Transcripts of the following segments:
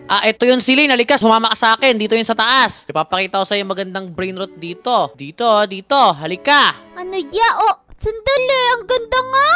Ito yun, Celine. Halika, sumama ka sa akin. Dito yun sa taas. Ipapakita ko sa'yo magandang brain rot dito. Dito. Halika. Ano ya? Oh, sandali. Ang ganda nga.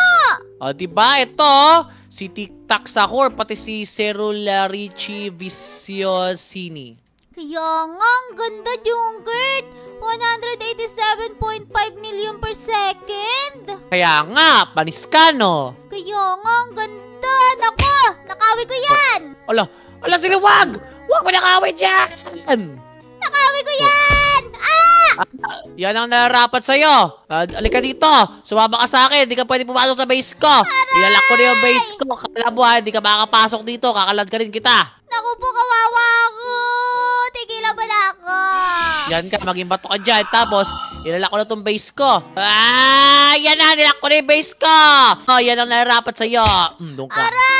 Diba? Ito, si Tic-Tac Sahur, pati si Cerularici Visiosini. Kaya nga, ang ganda, Junkert. 187.5 million per second. Kaya nga, panis ka, no? Kaya nga, ang ganda. Naku, nakawi ko yan. Ala, sila, wag mo nakawin dyan! Nakawi ko yan! Yan ang nararapat sa'yo. Alika dito, sumama ka sa akin. Di ka pwede pumasok sa base ko. Ilalak ko na yung base ko. Kala mo di ka makakapasok dito. Kakalad ka rin kita. Naku po, kawawa ako. Tigilan mo na ako. Yan ka, maging bato ka dyan. Tapos, ilalak ko na tong base ko. Yan na, nilak ko na yung base ko. Yan ang nararapat sa'yo. Doon ka. Aray!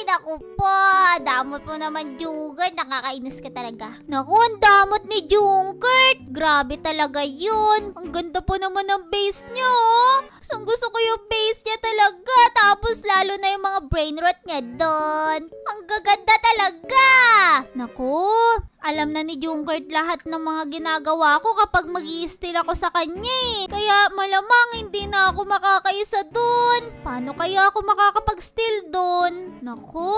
Naku po, damot mo naman, Junkert. Nakakainis ka talaga. Naku, ang damot ni Junkert. Grabe talaga yun. Ang ganda po naman ng base niya, oh. Gusto ko yung base niya talaga. Tapos lalo na yung mga brain rot niya doon. Ang gaganda talaga. Naku, alam na ni Junkert lahat ng mga ginagawa ko kapag mag-i-steal ako sa kanya eh. Kaya malamang hindi na ako makakaisa doon. Paano kaya ako makakapag-steal doon? Naku,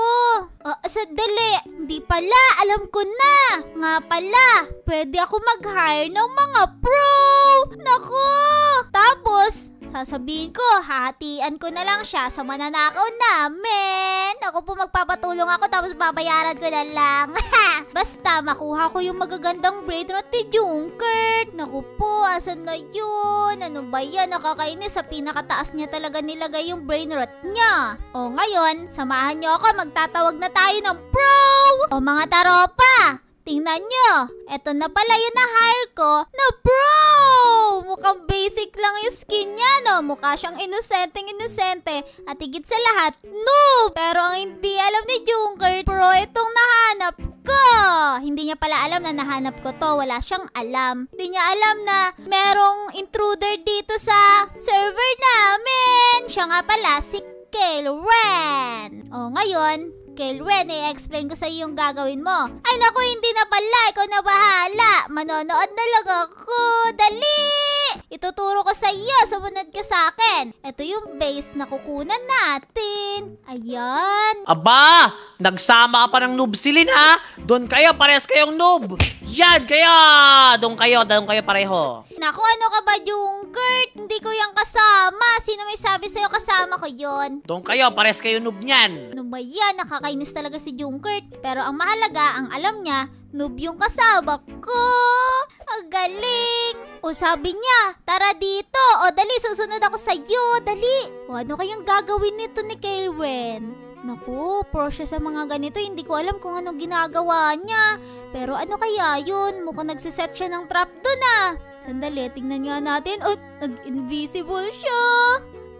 sandali. Hindi pala, alam ko na. Nga pala, pwede ako mag-hire ng mga pro. Naku, tapos sasabihin ko, hahatian ko na lang siya sa mananakaw namin. Ako po, magpapatulong ako tapos babayaran ko na lang. Basta makuha ko yung magagandang braid rot ni Junkert. Naku po, asan na yun? Ano ba yan? Nakakainis, sa pinakataas niya talaga nilagay yung brain rot niya. O ngayon, samahan niyo ako, magtatawag na tayo ng pro. O mga taropa, tingnan nyo, eto na pala yung na-hire ko na pro! Mukhang basic lang yung skin niya, no? Mukha siyang inosente at higit sa lahat, noob! Pero ang hindi alam ni Junkert, pro itong nahanap ko! Hindi niya pala alam na nahanap ko to, wala siyang alam. Hindi niya alam na merong intruder dito sa server namin! Siya nga pala si Kailren! O ngayon, Kailren, i-explain ko sa iyo yung gagawin mo. Ay naku, hindi na pala. Ikaw na bahala. Manonood na lang ako. Dali! Ituturo ko sa iyo. Sumunod ka sa akin. Ito yung base na kukunan natin. Ayan. Aba! Nagsama ka pa ng noob, Celine, ha? Doon kayo, parehas kayong noob. Yan, kayo! Doon kayo pareho. Naku, ano ka ba, Junkert? Hindi ko yung kasama. Sino may sabi sa'yo kasama ko yon? Doon kayo, parehas kayo noob niyan. Ano ba yan? Nakakainis talaga si Junkert. Pero ang mahalaga, ang alam niya, noob yung kasama ko. Ang galing. O sabi niya, tara dito. O dali, susunod ako sa'yo. Dali. O ano kayang gagawin nito ni Kailren? Naku, pro siya sa mga ganito. Hindi ko alam kung anong ginagawa niya. Pero ano kaya yun? Mukhang nagsiset siya ng trap dun ah. Sandali, tingnan nga natin. Oh, nag-invisible siya.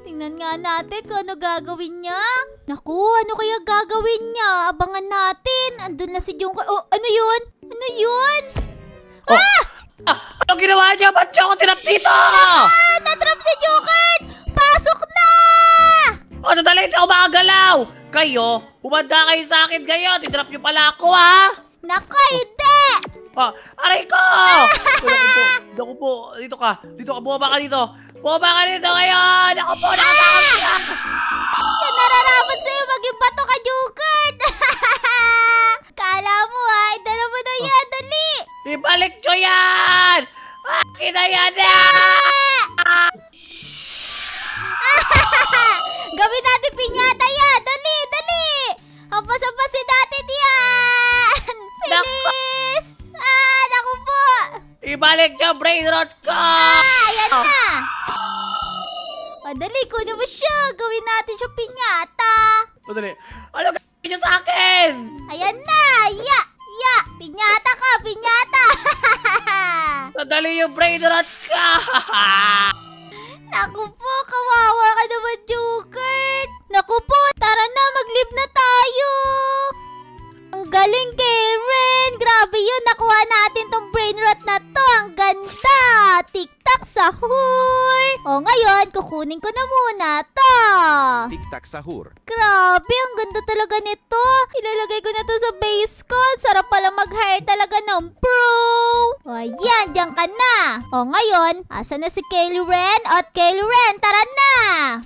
Tingnan nga natin kung ano gagawin niya. Naku, ano kaya gagawin niya? Abangan natin. Andun na si Junkert. Oh, ano yun? Ano yun? Oh. Ano ginawa niya? Ba't siya ako tinap dito? Natrap si Junkert! Pasok na! Sandali, hindi ako makagalaw. Kayo, humanda kayo sa akin kayo. Titrap niyo pala ako, ha? Naku, hindi! Aray ko! Naku po. Dito ka. Bumaba ka dito. Bumaba ka dito ngayon. Naku po, nakatakot siya. Yan nararapat sa'yo. Maging bato ka, Junkert. Kala mo, dala mo na yan. Dali! Ibalik nyo yan! Akin na yan! Gawin natin pinyata yan. Dali, dali! Hampas-hampasin natin yan. Bilis! Naku po! Ibalik nyo, brain rot ko! Ayan na! Dali, kunin mo siya. Gawin natin siya pinyata. Madali. Ano gawin nyo sa akin? Ayan na! Ya! Pinyata ka! Pinyata! Madali yung brain rot ka! Naku po, kawawa ka naman, Junkert. Naku po, tara na, mag-live na tayo. Ang galing, Kailren. Grabe yun, nakuha natin tong brain rot na to. Ang ganda. Tiktak. Tik-tak sahur! O ngayon, kukunin ko na muna to. Tik-tak sahur. Grabe, ang ganda talaga nito. Ilalagay ko na to sa base ko. Sarap pala mag-hire talaga ng pro. O ayan, diyan ka na. O ngayon, asa na si Kaylee Ren? At Kaylee Ren, tara na!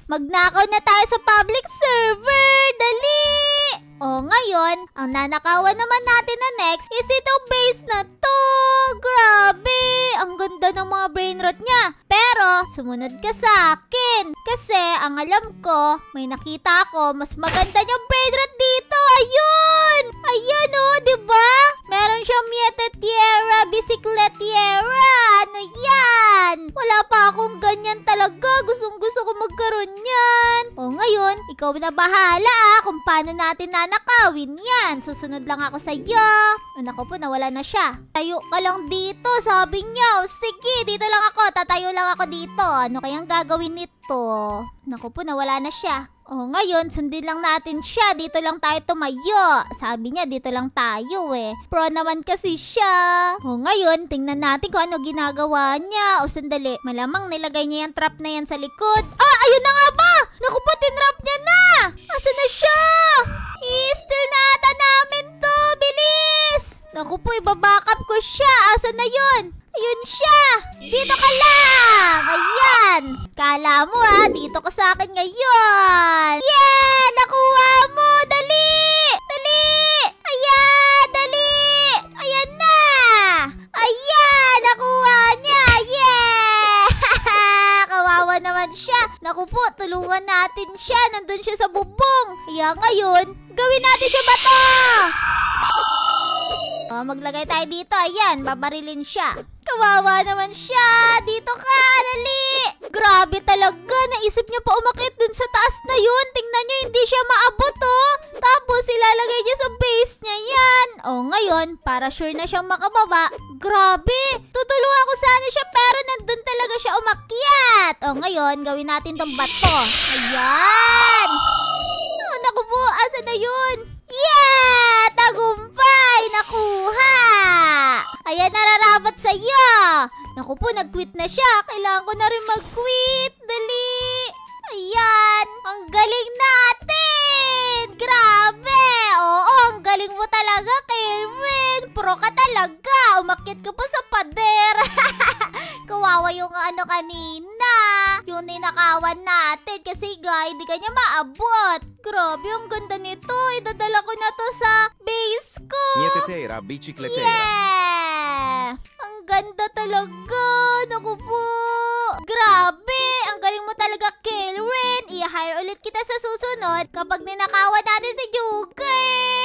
Magnakaw na tayo sa public server. Dali! O ngayon, ang nanakawan naman natin na next is itong base na to. Grabe! Ang ganda ng mga brain rot niya. Pero, sumunod ka sa akin. Kasi, ang alam ko, may nakita ako, mas maganda yung brain rot dito. Ayun! Ayan o, diba? Meron siyang Mietetiera, Bicicletiera. Ano yan? Wala pa akong ganyan talaga. Gustong-gusto ko magkaroon yan. O ngayon, ikaw na bahala kung paano natin nanakawin yan. Susunod lang ako sa iyo. Naku po, nawala na siya. Tayo ka lang dito, sabi niya. O sige, dito lang ako. Tatayo lang ako dito. Ano kayang gagawin nito? Naku po, nawala na siya. O ngayon, sundin lang natin siya. Dito lang tayo tumayo. Sabi niya, dito lang tayo eh. Pro naman kasi siya. O ngayon, tingnan natin kung ano ginagawa niya. O sandali, malamang nilagay niya yung trap na yan sa likod. Ah, ayun na nga ba? Naku po, tinrap niya na. Asa na siya? I-steal na ata namin to. Bilis! Naku po, ibabackup ko siya. Asa na yun? Ayun siya! Dito ka lang! Ayan! Kala mo dito ka sa akin ngayon! Yeah! Nakuha mo! Dali! Dali! Ayan! Dali! Ayan na! Ayan! Nakuha niya! Yeah! Kawawa naman siya! Naku po, tulungan natin siya! Nandun siya sa bubong! Kaya ngayon, gawin natin siya bato! Maglagay tayo dito. Ayan, babarilin siya. Kawawa naman siya. Dito ka, dali. Grabe talaga. Naisip niya pa umakit dun sa taas na yun. Tingnan niyo, hindi siya maabot Tapos, ilalagay niya sa base niya yan. Ngayon, para sure na siyang makababa. Grabe. Tutulungan ko sana siya pero nandun talaga siya umakyat. Ngayon, gawin natin tong bato. Ayan. Naku po, asa na yun? Yeah! Tagumpay! Nakuha! Ayan, nararapat sa'yo! Naku po, nag-quit na siya. Kailangan ko na rin mag-quit. Dali! Ayan! Ang galing natin! Grabe! Oo, ang galing mo talaga, Kelvin! Pro ka talaga! Umakyat ka pa sa pader! Kawawa yung kanina. Yung ninakawan natin kasi hindi kanya maabot. Grabe, ang ganda nito. Idadala ko na to sa base ko. Mietetera, bicicletera. Yeah! Ang ganda talaga. Naku po. Grabe, ang galing mo talaga, Kelvin. I-hire ulit kita sa susunod kapag ninakawan natin si Joker.